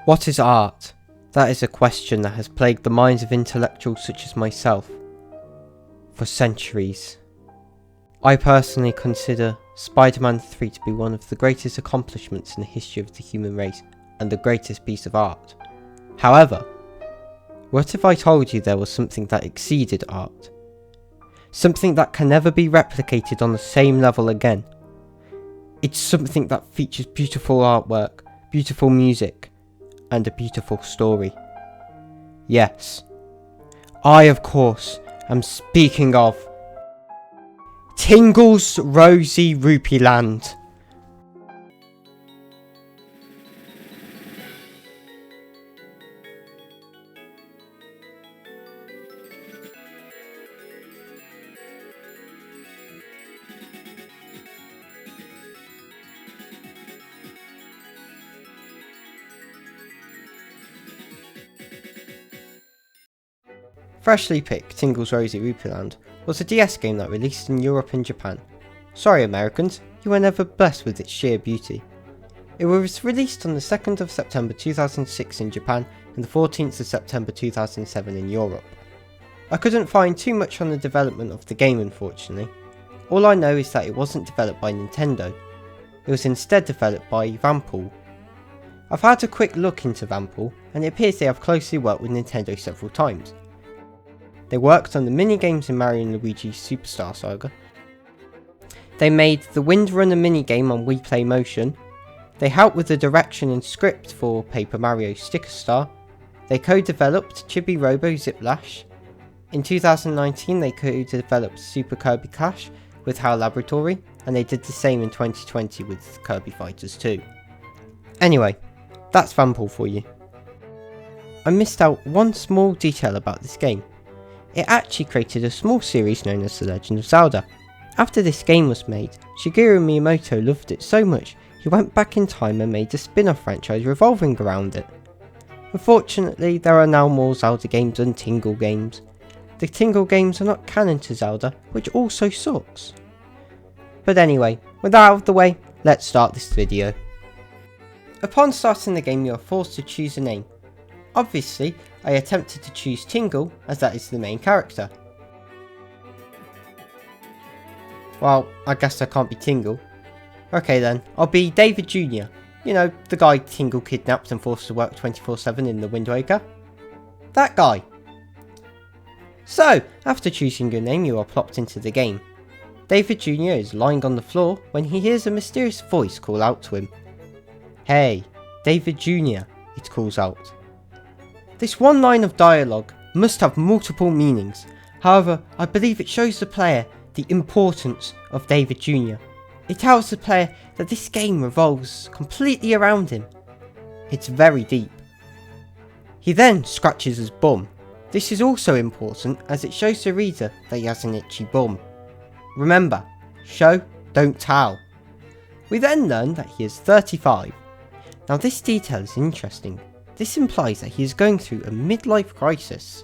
What is art? That is a question that has plagued the minds of intellectuals such as myself for centuries. I personally consider Spider-Man 3 to be one of the greatest accomplishments in the history of the human race and the greatest piece of art. However, what if I told you there was something that exceeded art? Something that can never be replicated on the same level again. It's something that features beautiful artwork, beautiful music, and a beautiful story. Yes, I of course am speaking of Tingle's Rosy Rupee Land. Freshly picked Tingle's Rosy Rupee Land was a DS game that released in Europe and Japan. Sorry Americans, you were never blessed with its sheer beauty. It was released on the 2nd of September 2006 in Japan and the 14th of September 2007 in Europe. I couldn't find too much on the development of the game unfortunately. All I know is that it wasn't developed by Nintendo. It was instead developed by Vanpool. I've had a quick look into Vanpool and it appears they have closely worked with Nintendo several times. They worked on the minigames in Mario & Luigi's Superstar Saga. They made the Windrunner minigame on Wii Play Motion. They helped with the direction and script for Paper Mario Sticker Star. They co-developed Chibi Robo Ziplash. In 2019 they co-developed Super Kirby Clash with HAL Laboratory, and they did the same in 2020 with Kirby Fighters 2. Anyway, that's Vanpool for you. I missed out one small detail about this game. It actually created a small series known as The Legend of Zelda. After this game was made, Shigeru Miyamoto loved it so much he went back in time and made a spin-off franchise revolving around it. Unfortunately, there are now more Zelda games than Tingle games. The Tingle games are not canon to Zelda, which also sucks. But anyway, with that out of the way, let's start this video. Upon starting the game you are forced to choose a name. Obviously, I attempted to choose Tingle as that is the main character. Well, I guess I can't be Tingle. Okay then, I'll be David Jr. You know, the guy Tingle kidnapped and forced to work 24/7 in the Wind Waker. That guy. So, after choosing your name you are plopped into the game. David Jr. is lying on the floor when he hears a mysterious voice call out to him. Hey, David Jr., it calls out. This one line of dialogue must have multiple meanings, however I believe it shows the player the importance of David Jr. It tells the player that this game revolves completely around him. It's very deep. He then scratches his bum. This is also important as it shows the reader that he has an itchy bum. Remember, show, don't tell. We then learn that he is 35. Now this detail is interesting. This implies that he is going through a midlife crisis.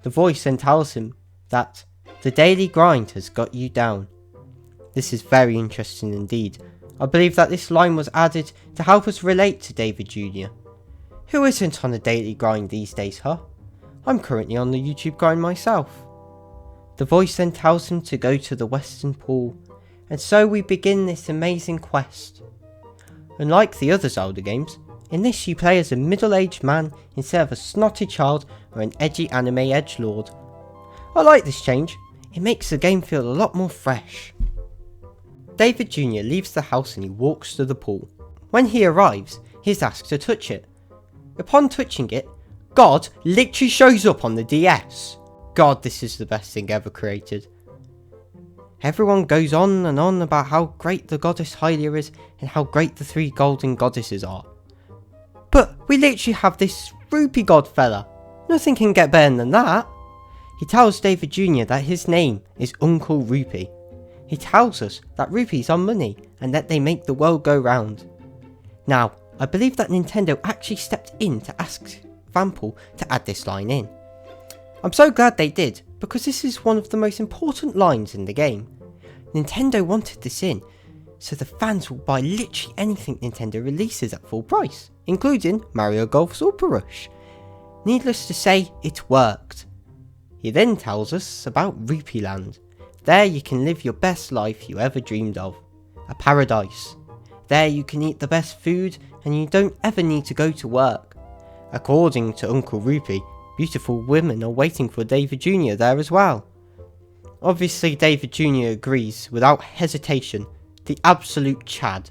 The voice then tells him that the daily grind has got you down. This is very interesting indeed. I believe that this line was added to help us relate to David Jr. Who isn't on a daily grind these days, huh? I'm currently on the YouTube grind myself. The voice then tells him to go to the Western Pool, and so we begin this amazing quest. Unlike the other Zelda games, in this you play as a middle-aged man instead of a snotty child or an edgy anime edgelord. I like this change, it makes the game feel a lot more fresh. David Jr. leaves the house and he walks to the pool. When he arrives, he is asked to touch it. Upon touching it, God literally shows up on the DS. God, this is the best thing ever created. Everyone goes on and on about how great the goddess Hylia is and how great the 3 golden goddesses are. But we literally have this Rupee god fella. Nothing can get better than that. He tells David Jr. that his name is Uncle Rupee. He tells us that rupees are money and that they make the world go round. Now, I believe that Nintendo actually stepped in to ask Vanpool to add this line in. I'm so glad they did, because this is one of the most important lines in the game. Nintendo wanted this in, so the fans will buy literally anything Nintendo releases at full price, including Mario Golf Super Rush. Needless to say, it worked. He then tells us about Rupee Land. There you can live your best life you ever dreamed of. A paradise. There you can eat the best food and you don't ever need to go to work. According to Uncle Rupee, beautiful women are waiting for David Jr. there as well. Obviously David Jr. agrees without hesitation, the absolute Chad.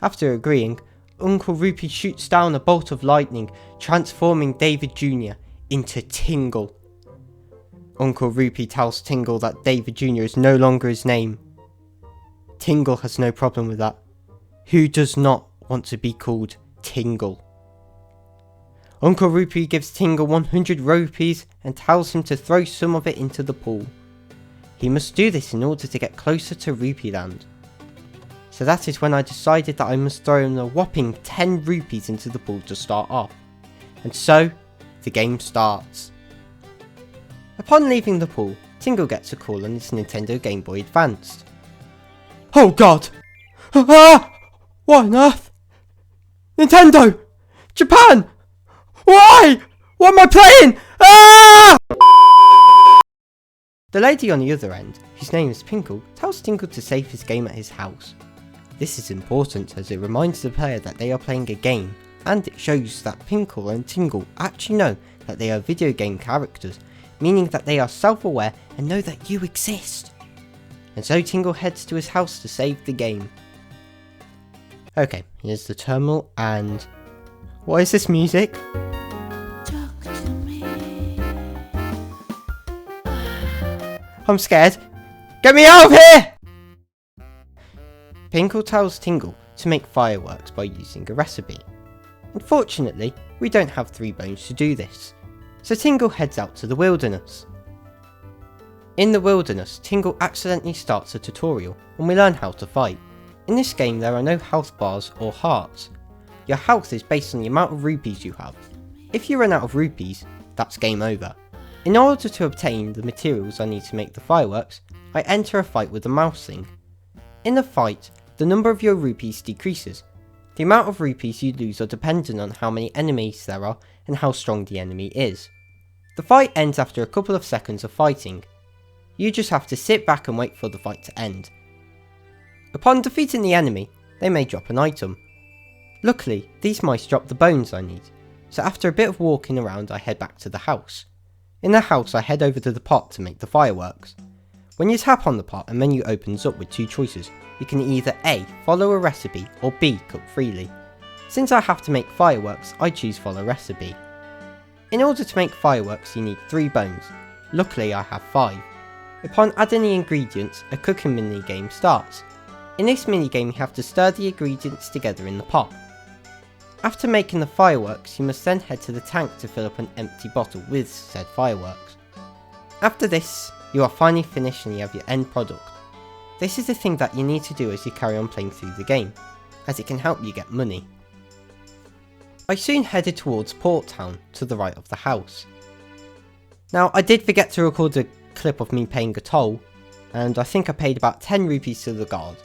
After agreeing, Uncle Rupee shoots down a bolt of lightning, transforming David Jr. into Tingle. Uncle Rupee tells Tingle that David Jr. is no longer his name. Tingle has no problem with that. Who does not want to be called Tingle? Uncle Rupee gives Tingle 100 rupees and tells him to throw some of it into the pool. He must do this in order to get closer to Rupee Land. So that is when I decided that I must throw in a whopping 10 rupees into the pool to start off. And so, the game starts. Upon leaving the pool, Tingle gets a call on his Nintendo Game Boy Advance. Oh god! Ah! What on earth? Nintendo! Japan! Why? What am I playing? Ah! The lady on the other end, whose name is Pinkle, tells Tingle to save his game at his house. This is important as it reminds the player that they are playing a game, and it shows that Pinkle and Tingle actually know that they are video game characters, meaning that they are self-aware and know that you exist. And so Tingle heads to his house to save the game. Okay, here's the terminal and... what is this music? Talk to me. I'm scared. Get me out of here! Pinkle tells Tingle to make fireworks by using a recipe. Unfortunately, we don't have 3 bones to do this, so Tingle heads out to the wilderness. In the wilderness, Tingle accidentally starts a tutorial and we learn how to fight. In this game there are no health bars or hearts. Your health is based on the amount of rupees you have. If you run out of rupees, that's game over. In order to obtain the materials I need to make the fireworks, I enter a fight with the mouse thing. In the fight, the number of your rupees decreases. The amount of rupees you lose are dependent on how many enemies there are and how strong the enemy is. The fight ends after a couple of seconds of fighting. You just have to sit back and wait for the fight to end. Upon defeating the enemy, they may drop an item. Luckily, these mice drop the bones I need, so after a bit of walking around I head back to the house. In the house I head over to the pot to make the fireworks. When you tap on the pot, a menu opens up with 2 choices. You can either A, follow a recipe, or B, cook freely. Since I have to make fireworks, I choose follow recipe. In order to make fireworks you need 3 bones. Luckily I have 5. Upon adding the ingredients, a cooking minigame starts. In this minigame you have to stir the ingredients together in the pot. After making the fireworks, you must then head to the tank to fill up an empty bottle with said fireworks. After this, you are finally finished and you have your end product. This is the thing that you need to do as you carry on playing through the game, as it can help you get money. I soon headed towards Port Town, to the right of the house. Now I did forget to record a clip of me paying a toll, and I think I paid about 10 rupees to the guard.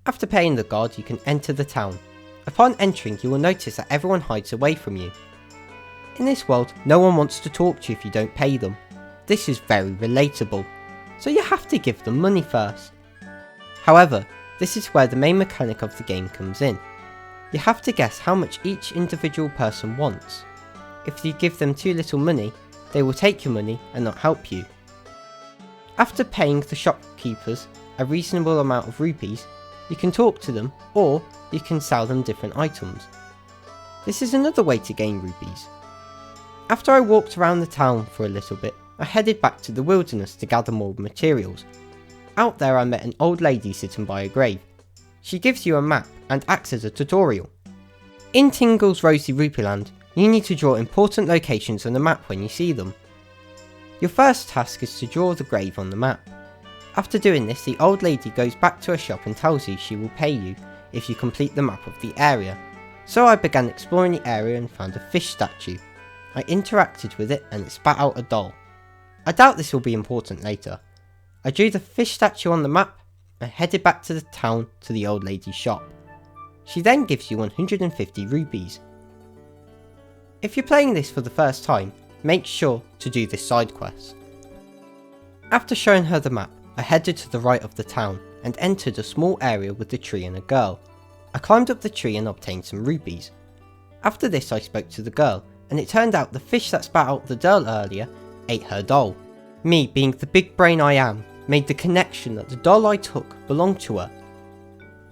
After paying the guard you can enter the town. Upon entering you will notice that everyone hides away from you. In this world no one wants to talk to you if you don't pay them. This is very relatable, so you have to give them money first. However, this is where the main mechanic of the game comes in. You have to guess how much each individual person wants. If you give them too little money, they will take your money and not help you. After paying the shopkeepers a reasonable amount of rupees, you can talk to them, or you can sell them different items. This is another way to gain rupees. After I walked around the town for a little bit, I headed back to the wilderness to gather more materials. Out there I met an old lady sitting by a grave. She gives you a map and acts as a tutorial. In Tingle's Rosy Rupee Land, you need to draw important locations on the map when you see them. Your first task is to draw the grave on the map. After doing this, the old lady goes back to her shop and tells you she will pay you if you complete the map of the area. So I began exploring the area and found a fish statue. I interacted with it and it spat out a doll. I doubt this will be important later. I drew the fish statue on the map and headed back to the town to the old lady's shop. She then gives you 150 rupees. If you're playing this for the first time, make sure to do this side quest. After showing her the map, I headed to the right of the town and entered a small area with a tree and a girl. I climbed up the tree and obtained some rupees. After this I spoke to the girl, and it turned out the fish that spat out the doll earlier ate her doll. Me, being the big brain I am, made the connection that the doll I took belonged to her.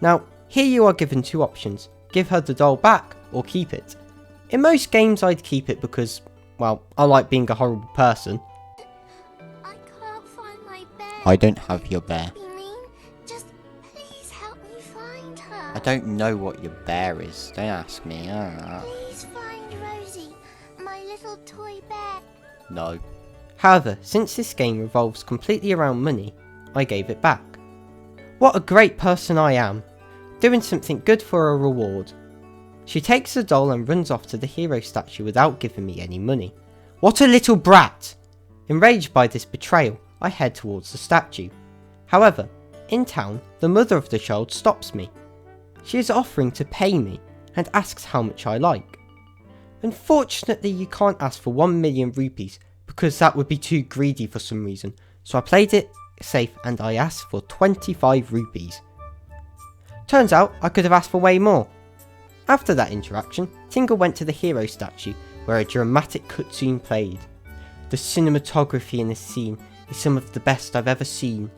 Now, here you are given two options: give her the doll back or keep it. In most games I'd keep it because, well, I like being a horrible person. I can't find my bear. I don't have your bear. Be mean. Just please help me find her. I don't know what your bear is. Don't ask me. Please find Rosy, my little toy bear. No. However, since this game revolves completely around money, I gave it back. What a great person I am, doing something good for a reward. She takes the doll and runs off to the hero statue without giving me any money. What a little brat! Enraged by this betrayal, I head towards the statue. However, in town, the mother of the child stops me. She is offering to pay me and asks how much I like. Unfortunately, you can't ask for 1 million rupees because that would be too greedy for some reason, so I played it safe and I asked for 25 rupees. Turns out I could have asked for way more. After that interaction, Tingle went to the hero statue where a dramatic cutscene played. The cinematography in this scene is some of the best I've ever seen.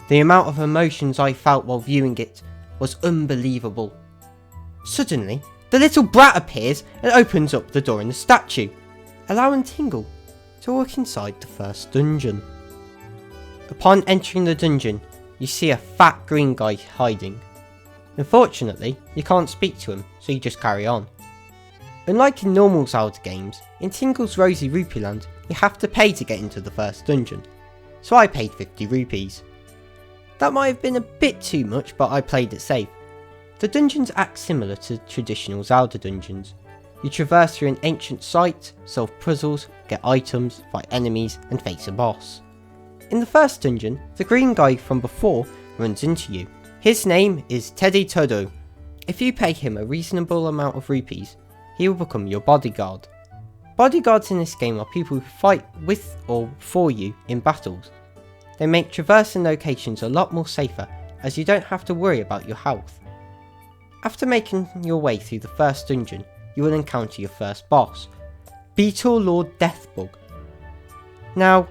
The amount of emotions I felt while viewing it was unbelievable. Suddenly, the little brat appears and opens up the door in the statue, allowing Tingle to walk inside the first dungeon. Upon entering the dungeon, you see a fat green guy hiding. Unfortunately, you can't speak to him, so you just carry on. Unlike in normal Zelda games, in Tingle's Rosy Rupee land, you have to pay to get into the first dungeon, so I paid 50 rupees. That might have been a bit too much, but I played it safe. The dungeons act similar to traditional Zelda dungeons. You traverse through an ancient site, solve puzzles, get items, fight enemies, and face a boss. In the first dungeon, the green guy from before runs into you. His name is Teddy Todo. If you pay him a reasonable amount of rupees, he will become your bodyguard. Bodyguards in this game are people who fight with or for you in battles. They make traversing locations a lot more safer, as you don't have to worry about your health. After making your way through the first dungeon, you will encounter your first boss, Beetle Lord Deathbug. Now,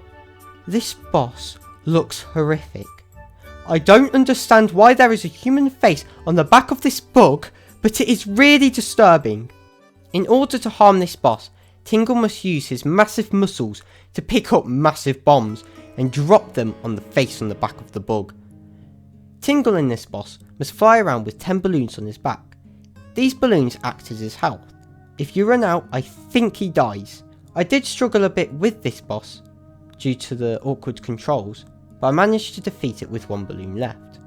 this boss looks horrific. I don't understand why there is a human face on the back of this bug, but it is really disturbing. In order to harm this boss, Tingle must use his massive muscles to pick up massive bombs and drop them on the face on the back of the bug. Tingle in this boss must fly around with 10 balloons on his back. These balloons act as his health. If you run out, I think he dies. I did struggle a bit with this boss due to the awkward controls, but I managed to defeat it with 1 balloon left.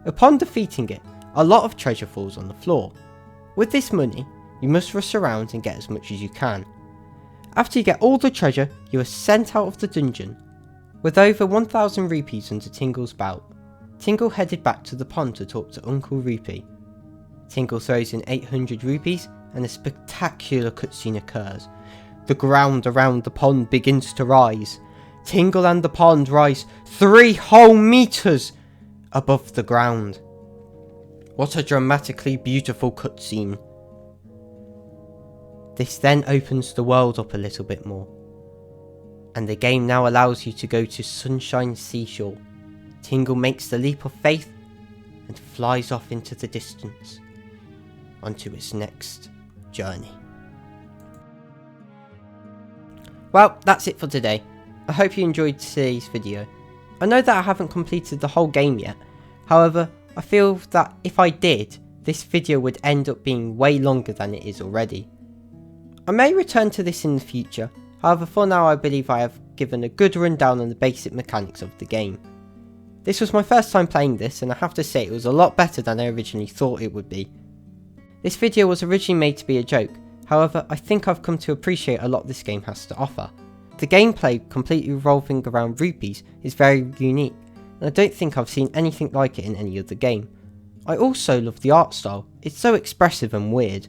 Upon defeating it, a lot of treasure falls on the floor. With this money, you must rush around and get as much as you can. After you get all the treasure, you are sent out of the dungeon. With over 1000 rupees under Tingle's belt, Tingle headed back to the pond to talk to Uncle Rupee. Tingle throws in 800 rupees and a spectacular cutscene occurs. The ground around the pond begins to rise. Tingle and the pond rise 3 whole meters above the ground. What a dramatically beautiful cutscene. This then opens the world up a little bit more, and the game now allows you to go to Sunshine Seashore. Tingle makes the leap of faith and flies off into the distance onto its next journey. Well, that's it for today. I hope you enjoyed today's video. I know that I haven't completed the whole game yet, however, I feel that if I did, this video would end up being way longer than it is already. I may return to this in the future, however for now I believe I have given a good rundown on the basic mechanics of the game. This was my first time playing this and I have to say it was a lot better than I originally thought it would be. This video was originally made to be a joke, however I think I've come to appreciate a lot this game has to offer. The gameplay completely revolving around rupees is very unique, and I don't think I've seen anything like it in any other game. I also love the art style, it's so expressive and weird.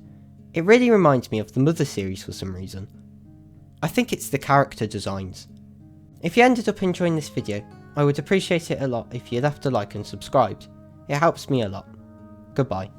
It really reminds me of the Mother series for some reason. I think it's the character designs. If you ended up enjoying this video, I would appreciate it a lot if you left a like and subscribed. It helps me a lot. Goodbye.